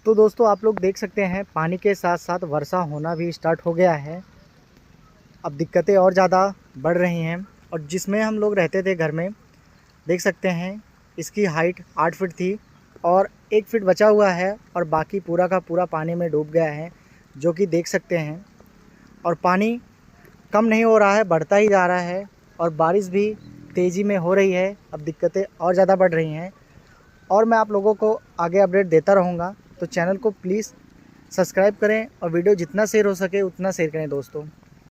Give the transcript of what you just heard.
तो दोस्तों आप लोग देख सकते हैं पानी के साथ साथ वर्षा होना भी स्टार्ट हो गया है। अब दिक्कतें और ज़्यादा बढ़ रही हैं। और जिसमें हम लोग रहते थे घर में, देख सकते हैं इसकी हाइट 8 फीट थी और 1 फीट बचा हुआ है और बाकी पूरा का पूरा पानी में डूब गया है, जो कि देख सकते हैं। और पानी कम नहीं हो रहा है, बढ़ता ही जा रहा है और बारिश भी तेज़ी में हो रही है। अब दिक्कतें और ज़्यादा बढ़ रही हैं और मैं आप लोगों को आगे अपडेट देता रहूँगा। तो चैनल को प्लीज़ सब्सक्राइब करें और वीडियो जितना शेयर हो सके उतना शेयर करें दोस्तों।